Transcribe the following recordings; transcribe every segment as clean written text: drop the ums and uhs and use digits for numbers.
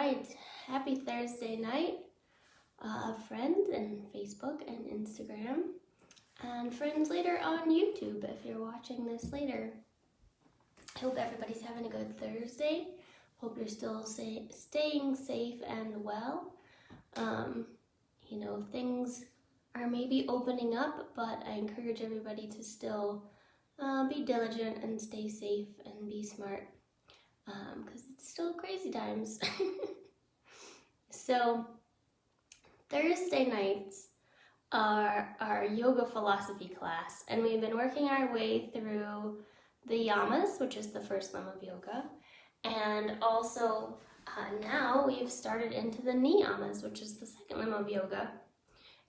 right, happy Thursday night, friends and Facebook and Instagram, and friends later on YouTube if you're watching this later. I hope everybody's having a good Thursday. Hope you're still staying safe and well. Things are maybe opening up, but I encourage everybody to still be diligent and stay safe and be smart, because it's still crazy times. So Thursday nights are our yoga philosophy class, and we've been working our way through the Niyamas, which is the first limb of yoga, and also now we've started into the Niyamas, which is the second limb of yoga.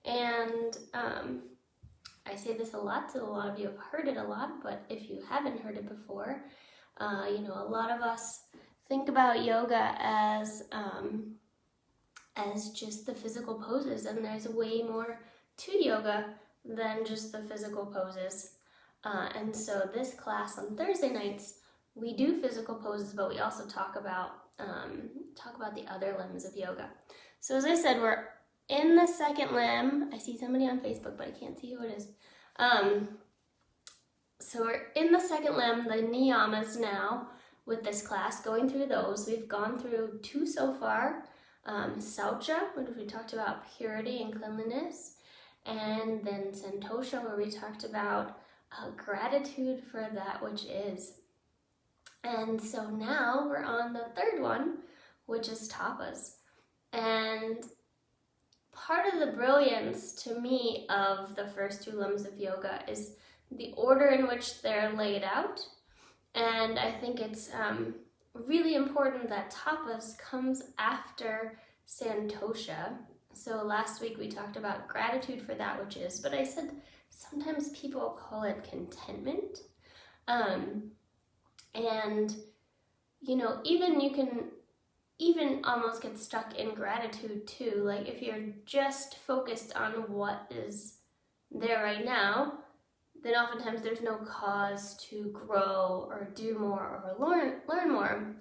And I say this a lot, so a lot of you have heard it a lot, but if you haven't heard it before, a lot of us think about yoga as just the physical poses, and there's way more to yoga than just the physical poses. And so this class on Thursday nights, we do physical poses, but we also talk about the other limbs of yoga. So as I said, we're in the second limb. I see somebody on Facebook, but I can't see who it is. So we're in the second limb, the Niyamas now, with this class, going through those. We've gone through 2 so far. Saucha, which we talked about purity and cleanliness, and then Santosha, where we talked about gratitude for that which is. And so now we're on the third one, which is Tapas. And part of the brilliance to me of the first 2 limbs of yoga is the order in which they're laid out. And I think it's really important that Tapas comes after Santosha. So last week we talked about gratitude for that which is, but I said sometimes people call it contentment. And you can even almost get stuck in gratitude too. Like if you're just focused on what is there right now, then oftentimes there's no cause to grow or do more or learn more.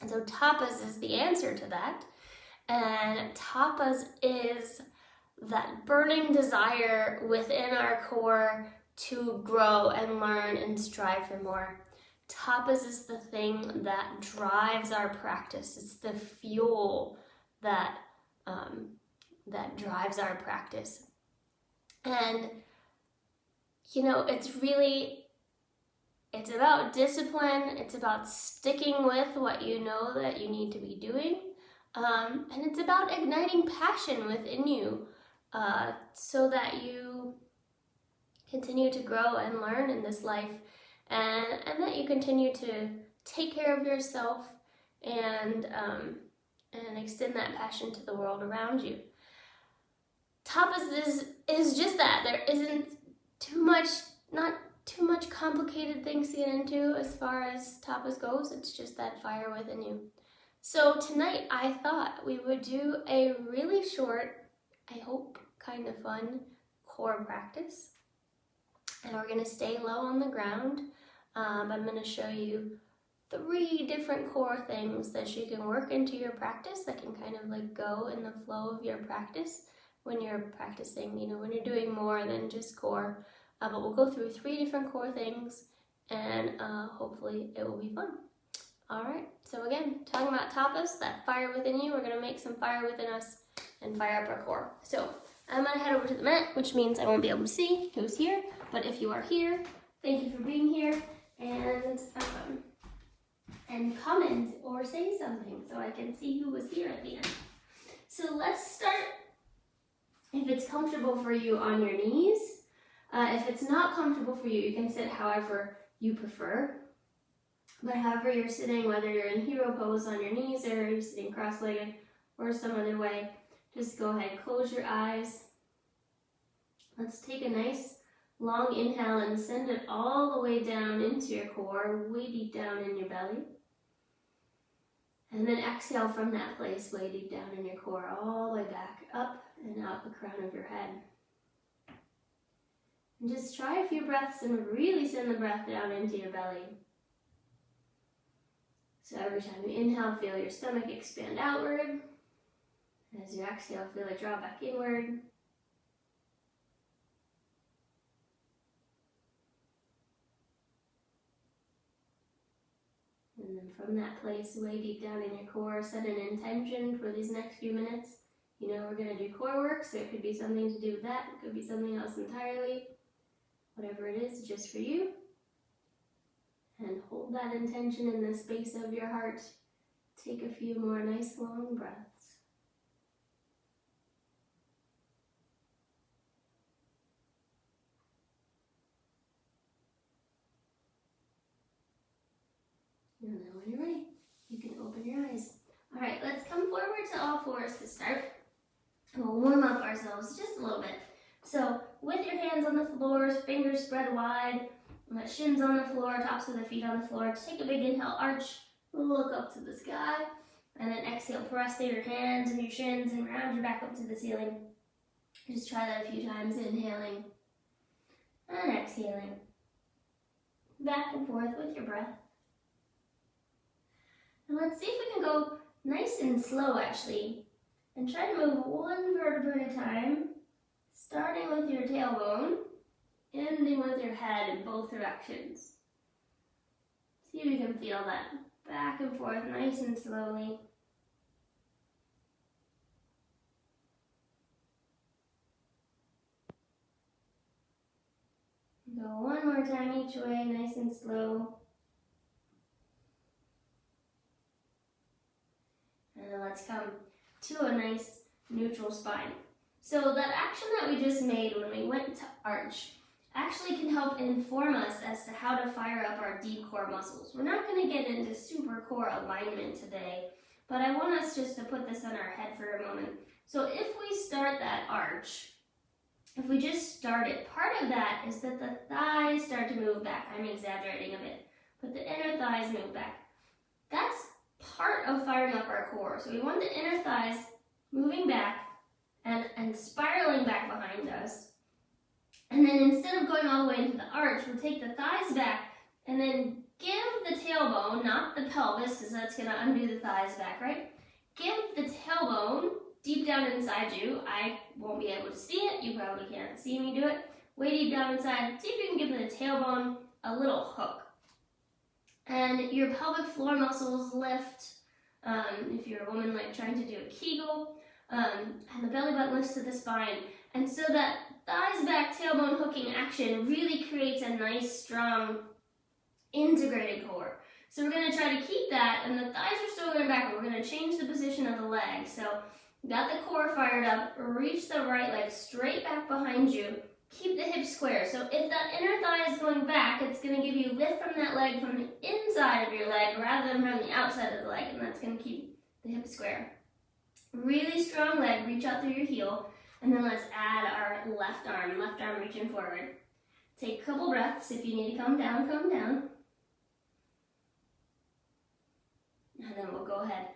And so tapas is the answer to that. And tapas is that burning desire within our core to grow and learn and strive for more. Tapas is the thing that drives our practice. It's the fuel that drives our practice. And it's about discipline. It's about sticking with what you know that you need to be doing. And it's about igniting passion within you so that you continue to grow and learn in this life, and that you continue to take care of yourself and extend that passion to the world around you. Tapas is just that. There isn't not too much complicated things to get into as far as tapas goes. It's just that fire within you. So tonight I thought we would do a really short, I hope kind of fun, core practice. And we're going to stay low on the ground. I'm going to show you 3 different core things that you can work into your practice that can kind of like go in the flow of your practice when you're practicing, when you're doing more than just core. But we'll go through 3 different core things, and hopefully it will be fun. All right, so again, talking about tapas, that fire within you, we're going to make some fire within us and fire up our core. So I'm going to head over to the mat, which means I won't be able to see who's here, but if you are here, thank you for being here, and comment or say something so I can see who was here at the end. So let's start, if it's comfortable for you, on your knees. If it's not comfortable for you, you can sit however you prefer. But however you're sitting, whether you're in hero pose on your knees or you're sitting cross-legged or some other way, just go ahead, close your eyes. Let's take a nice long inhale and send it all the way down into your core, way deep down in your belly. And then exhale from that place, way deep down in your core, all the way back up and out the crown of your head. And just try a few breaths and really send the breath down into your belly. So every time you inhale, feel your stomach expand outward. As you exhale, feel it draw back inward. And then from that place, way deep down in your core, set an intention for these next few minutes. You know we're going to do core work, so it could be something to do with that. It could be something else entirely. Whatever it is, just for you. And hold that intention in the space of your heart. Take a few more nice long breaths. And then when you're ready, you can open your eyes. All right, let's come forward to all fours to start. We'll warm up ourselves just a little bit. So with your hands on the floor, fingers spread wide, shins on the floor, tops of the feet on the floor, take a big inhale, arch, look up to the sky, and then exhale, press through your hands and your shins and round your back up to the ceiling. Just try that a few times, inhaling and exhaling. Back and forth with your breath. And let's see if we can go nice and slow actually, and try to move one vertebra at a time, starting with your tailbone, ending with your head in both directions. See if you can feel that back and forth nice and slowly. Go one more time each way, nice and slow. And then let's come to a nice neutral spine. So that action that we just made when we went to arch actually can help inform us as to how to fire up our deep core muscles. We're not going to get into super core alignment today, but I want us just to put this on our head for a moment. So if we start that arch, if we just start it, part of that is that the thighs start to move back. I'm exaggerating a bit, but the inner thighs move back. That's part of firing up our core. So we want the inner thighs moving back and spiraling back behind us. And then instead of going all the way into the arch, we'll take the thighs back and then give the tailbone, not the pelvis, because that's going to undo the thighs back, right? Give the tailbone deep down inside you. I won't be able to see it. You probably can't see me do it. Way deep down inside. See if you can give the tailbone a little hook. And your pelvic floor muscles lift. If you're a woman like trying to do a Kegel, and the belly button lifts to the spine. And so that thighs back tailbone hooking action really creates a nice, strong, integrated core. So we're going to try to keep that, and the thighs are still going back, but we're going to change the position of the leg. So got the core fired up, reach the right leg straight back behind you, keep the hips square. So if that inner thigh is going back, it's going to give you lift from that leg from the inside of your leg rather than from the outside of the leg, and that's going to keep the hips square. Really strong leg, reach out through your heel, and then let's add our left arm reaching forward. Take a couple breaths. If you need to come down, come down. And then we'll go ahead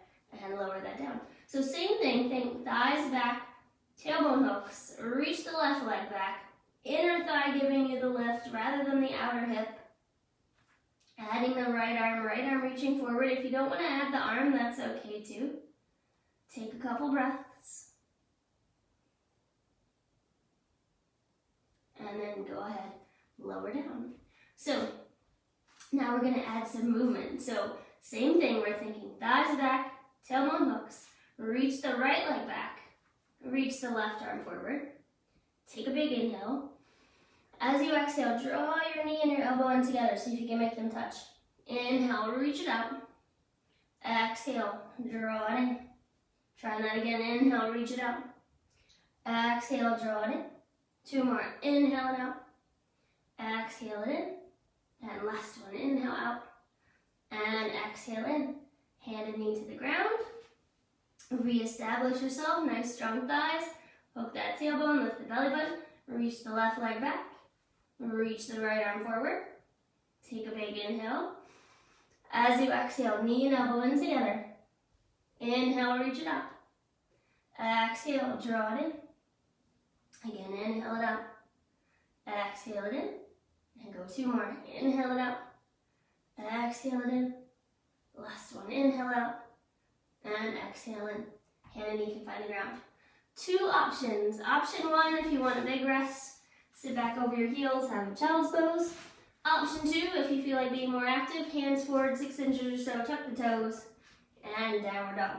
and lower that down. So same thing, think thighs back, tailbone hooks, reach the left leg back, inner thigh giving you the lift rather than the outer hip. Adding the right arm reaching forward. If you don't want to add the arm, that's okay too. Take a couple breaths. And then go ahead, lower down. So now we're going to add some movement. So same thing, we're thinking thighs back, tailbone hooks, reach the right leg back, reach the left arm forward. Take a big inhale. As you exhale, draw your knee and your elbow in together, see if you can make them touch. Inhale, reach it out. Exhale, draw it in. Try that again. Inhale, reach it out. Exhale, draw it in. Two more. Inhale it out. Exhale it in. And last one. Inhale out. And exhale in. Hand and knee to the ground. Reestablish yourself. Nice strong thighs. Hook that tailbone. Lift the belly button. Reach the left leg back. Reach the right arm forward. Take a big inhale. As you exhale, knee and elbow in together. Inhale, reach it out. Exhale, draw it in. Again, inhale it out. Exhale it in. And go two more. Inhale it out. Exhale it in. Last one, inhale out, and exhale in. Hand and knee can find the ground. 2 options. Option 1, if you want a big rest, sit back over your heels, have a child's pose. Option 2, if you feel like being more active, hands forward 6 inches or so, tuck the toes, and downward dog.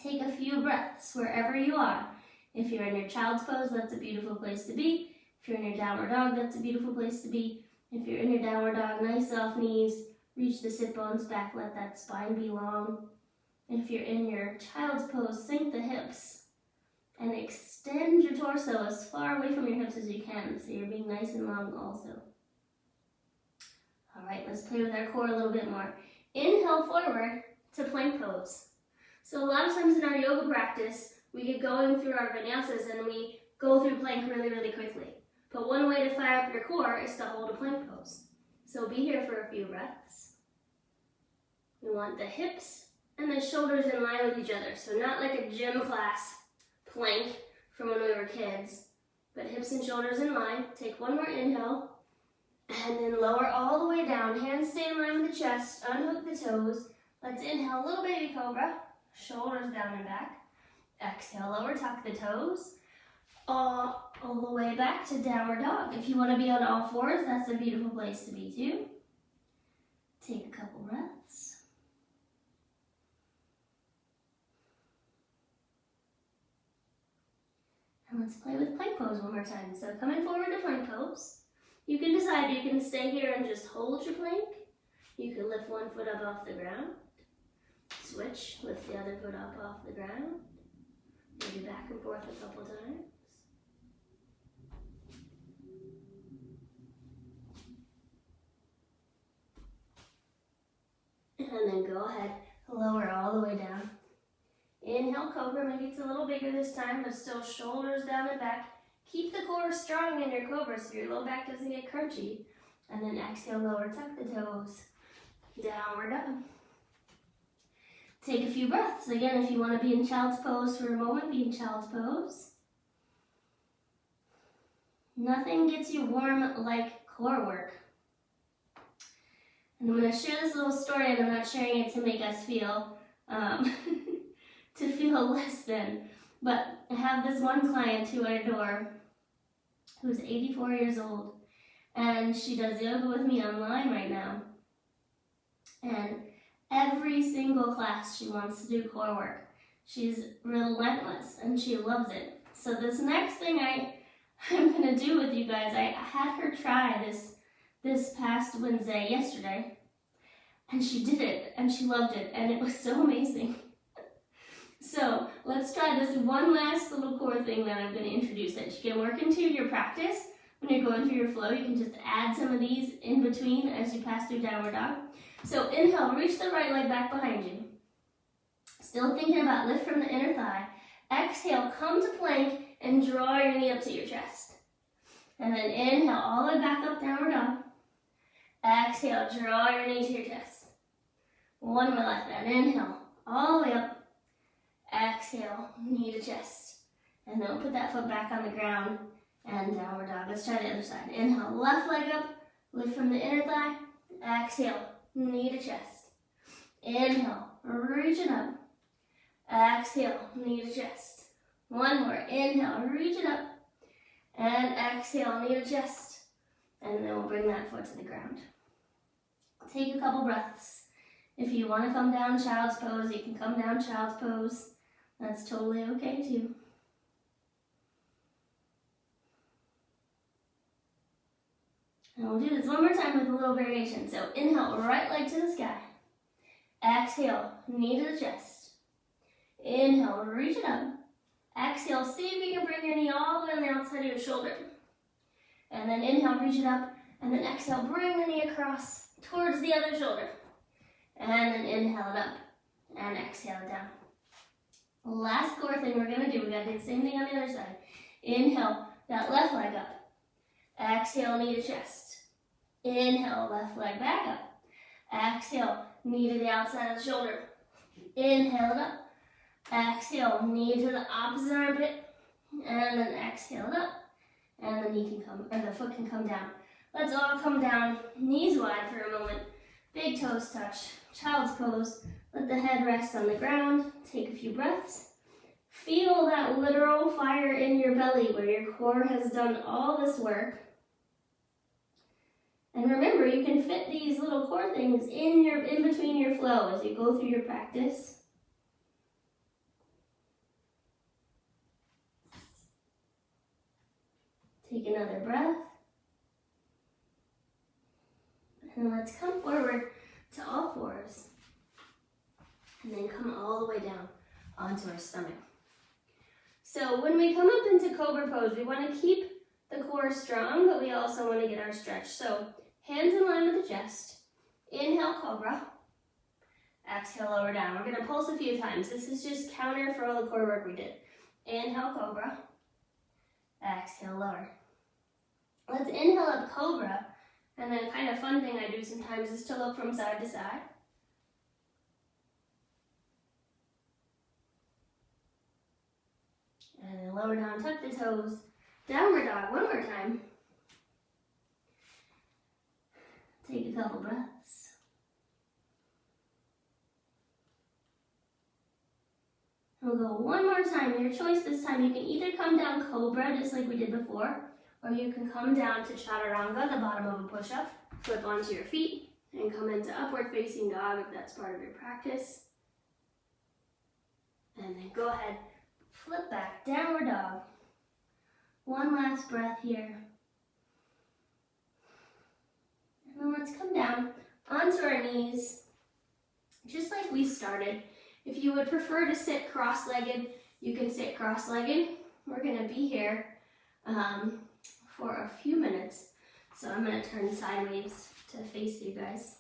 Take a few breaths wherever you are. If you're in your child's pose, that's a beautiful place to be. If you're in your downward dog, that's a beautiful place to be. If you're in your downward dog, nice soft knees, reach the sit bones back, let that spine be long. If you're in your child's pose, sink the hips and extend your torso as far away from your hips as you can, so you're being nice and long also. All right, let's play with our core a little bit more. Inhale forward to plank pose. So a lot of times in our yoga practice, we get going through our vinyasas and we go through plank really, really quickly. But one way to fire up your core is to hold a plank pose. So be here for a few breaths. We want the hips and the shoulders in line with each other. So not like a gym class plank from when we were kids, but hips and shoulders in line. Take one more inhale, and then lower all the way down. Hands stay in line with the chest, unhook the toes. Let's inhale, little baby cobra, shoulders down and back. Exhale, lower, tuck the toes. All the way back to downward dog. If you want to be on all fours, that's a beautiful place to be too. Take a couple breaths. And let's play with plank pose one more time. So coming forward to plank pose. You can decide you can stay here and just hold your plank. You can lift one foot up off the ground. Switch, lift the other foot up off the ground. Maybe back and forth a couple times. And then go ahead, lower all the way down. Inhale, cobra. Maybe it's a little bigger this time, but still shoulders down and back. Keep the core strong in your cobra so your low back doesn't get crunchy. And then exhale, lower, tuck the toes. Downward dog. Take a few breaths. Again, if you want to be in child's pose for a moment, be in child's pose. Nothing gets you warm like core work. And I'm going to share this little story, and I'm not sharing it to make us feel, to feel less than. But I have this one client who I adore, who's 84 years old, and she does yoga with me online right now. And every single class she wants to do core work. She's relentless, and she loves it. So this next thing I'm going to do with you guys, I had her try this past Wednesday, yesterday, and she did it, and she loved it, and it was so amazing. So let's try this one last little core thing that I'm going to introduce that you can work into your practice. When you're going through your flow, you can just add some of these in between as you pass through downward dog. So inhale, reach the right leg back behind you. Still thinking about lift from the inner thigh. Exhale, come to plank and draw your knee up to your chest. And then inhale, all the way back up, downward dog. Exhale, draw your knee to your chest. One more like that. Inhale, all the way up. Exhale, knee to chest. And then we'll put that foot back on the ground and downward dog. Let's try the other side. Inhale, left leg up, lift from the inner thigh. Exhale, knee to chest. Inhale, reach it up. Exhale, knee to chest. One more. Inhale, reach it up. And exhale, knee to chest. And then we'll bring that foot to the ground. Take a couple breaths. If you want to come down child's pose, you can come down child's pose. That's totally okay too. And we'll do this one more time with a little variation. So inhale, right leg to the sky. Exhale, knee to the chest. Inhale, reach it up. Exhale, see if you can bring your knee all the way on the outside of your shoulder. And then inhale, reach it up. And then exhale, bring the knee across towards the other shoulder. And then inhale it up. And exhale it down. Last core thing we're going to do, we got to do the same thing on the other side. Inhale, that left leg up. Exhale, knee to chest. Inhale, left leg back up. Exhale, knee to the outside of the shoulder. Inhale it up. Exhale, knee to the opposite armpit. And then exhale it up. And the knee can come, or the foot can come down. Let's all come down, knees wide for a moment. Big toes touch. Child's pose. Let the head rest on the ground. Take a few breaths. Feel that literal fire in your belly where your core has done all this work. And remember, you can fit these little core things in between your flow as you go through your practice. Take another breath. And let's come forward to all fours. And then come all the way down onto our stomach. So when we come up into Cobra pose, we want to keep the core strong, but we also want to get our stretch. So hands in line with the chest. Inhale, Cobra. Exhale, lower down. We're going to pulse a few times. This is just counter for all the core work we did. Inhale, Cobra. Exhale, lower. Let's inhale up Cobra. And then kind of fun thing I do sometimes is to look from side to side. And then lower down, tuck the toes. Downward dog, one more time. Take a couple breaths. And we'll go one more time. Your choice this time. You can either come down Cobra, just like we did before, or you can come down to Chaturanga, the bottom of a push-up, flip onto your feet, and come into upward facing dog if that's part of your practice. And then go ahead, flip back, downward dog. One last breath here. And then let's come down onto our knees, just like we started. If you would prefer to sit cross-legged, you can sit cross-legged. We're gonna be here for a few minutes. So I'm gonna turn sideways to face you guys.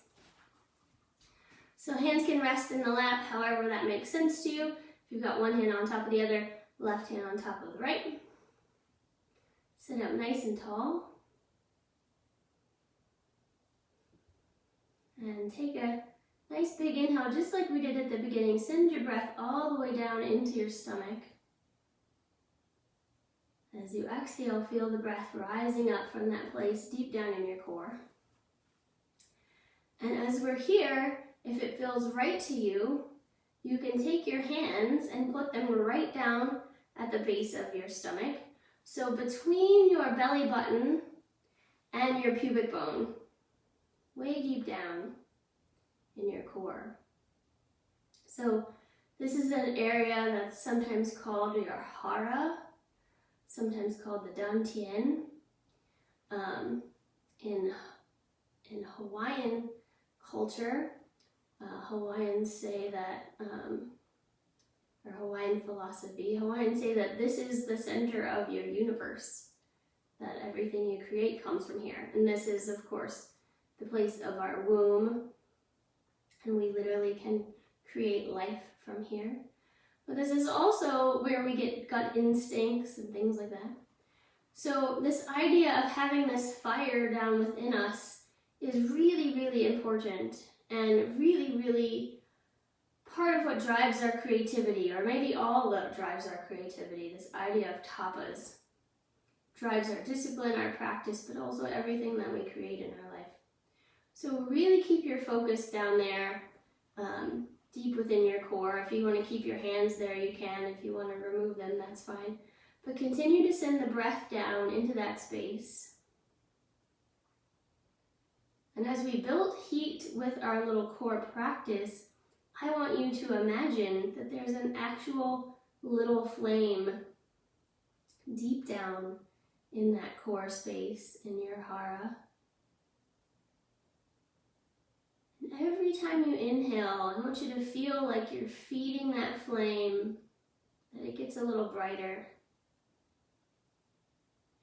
So hands can rest in the lap, however that makes sense to you. If you've got one hand on top of the other, left hand on top of the right. Sit up nice and tall. And take a nice big inhale, just like we did at the beginning. Send your breath all the way down into your stomach. As you exhale, feel the breath rising up from that place deep down in your core. And as we're here, if it feels right to you, you can take your hands and put them right down at the base of your stomach. So between your belly button and your pubic bone, way deep down in your core. So this is an area that's sometimes called your hara, sometimes called the dantian. In Hawaiian culture, Hawaiians say that, or Hawaiian philosophy, Hawaiians say that this is the center of your universe, that everything you create comes from here. And this is, of course, the place of our womb, and we literally can create life from here. But this is also where we get gut instincts and things like that. So this idea of having this fire down within us is really, really important, and really, really part of what drives our creativity, or maybe all that drives our creativity. This idea of tapas drives our discipline, our practice, but also everything that we create in our life. So really keep your focus down there, deep within your core. If you want to keep your hands there, you can. If you want to remove them, that's fine. But continue to send the breath down into that space. And as we build heat with our little core practice, I want you to imagine that there's an actual little flame deep down in that core space in your hara. And every time you inhale, I want you to feel like you're feeding that flame, that it gets a little brighter.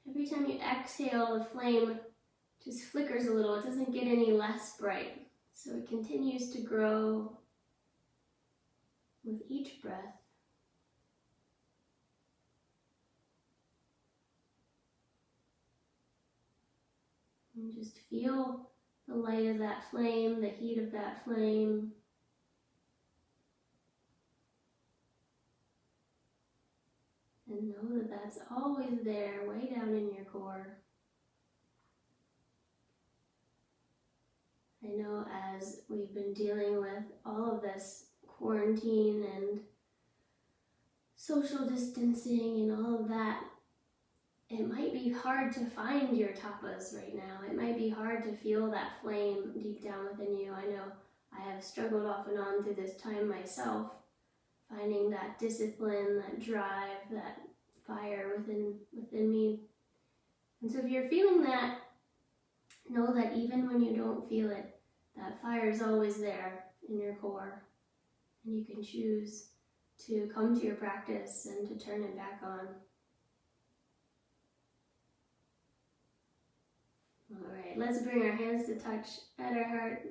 Every time you exhale, the flame just flickers a little. It doesn't get any less bright. So it continues to grow with each breath. And just feel the light of that flame, the heat of that flame. And know that that's always there, way down in your core. I know as we've been dealing with all of this quarantine and social distancing and all of that, it might be hard to find your tapas right now. It might be hard to feel that flame deep down within you. I know I have struggled off and on through this time myself, finding that discipline, that drive, that fire within me. And so if you're feeling that, know that even when you don't feel it, that fire is always there in your core. And you can choose to come to your practice and to turn it back on. All right, let's bring our hands to touch at our heart.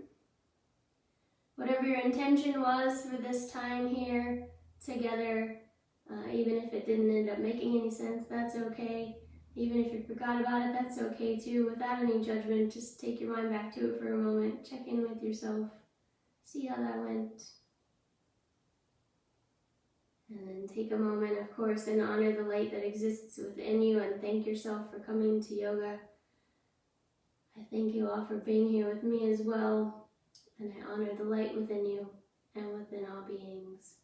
Whatever your intention was for this time here together, even if it didn't end up making any sense, that's okay. Even if you forgot about it, that's okay too. Without any judgment, just take your mind back to it for a moment. Check in with yourself. See how that went. And then take a moment, of course, and honor the light that exists within you and thank yourself for coming to yoga. I thank you all for being here with me as well. And I honor the light within you and within all beings.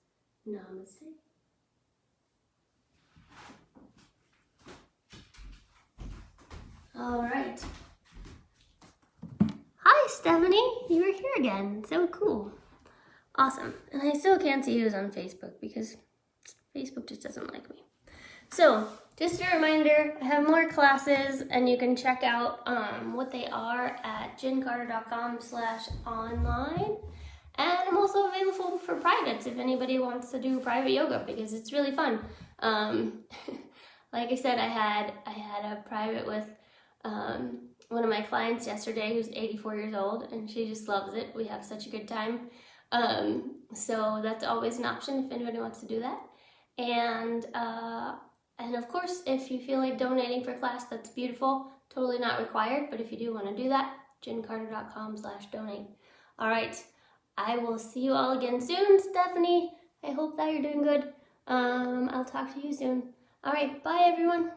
Namaste. All right. Hi, Stephanie. You were here again. So cool. Awesome. And I still can't see who's on Facebook because Facebook just doesn't like me. So, just a reminder, I have more classes and you can check out what they are at jencarter.com/online. And I'm also available for privates if anybody wants to do private yoga because it's really fun. Like I said, I had a private with one of my clients yesterday who's 84 years old and she just loves it. We have such a good time. So that's always an option if anybody wants to do that. And of course, if you feel like donating for class, that's beautiful. Totally not required, but if you do want to do that, jencarter.com/donate. All right, I will see you all again soon, Stephanie. I hope that you're doing good. I'll talk to you soon. All right, bye everyone.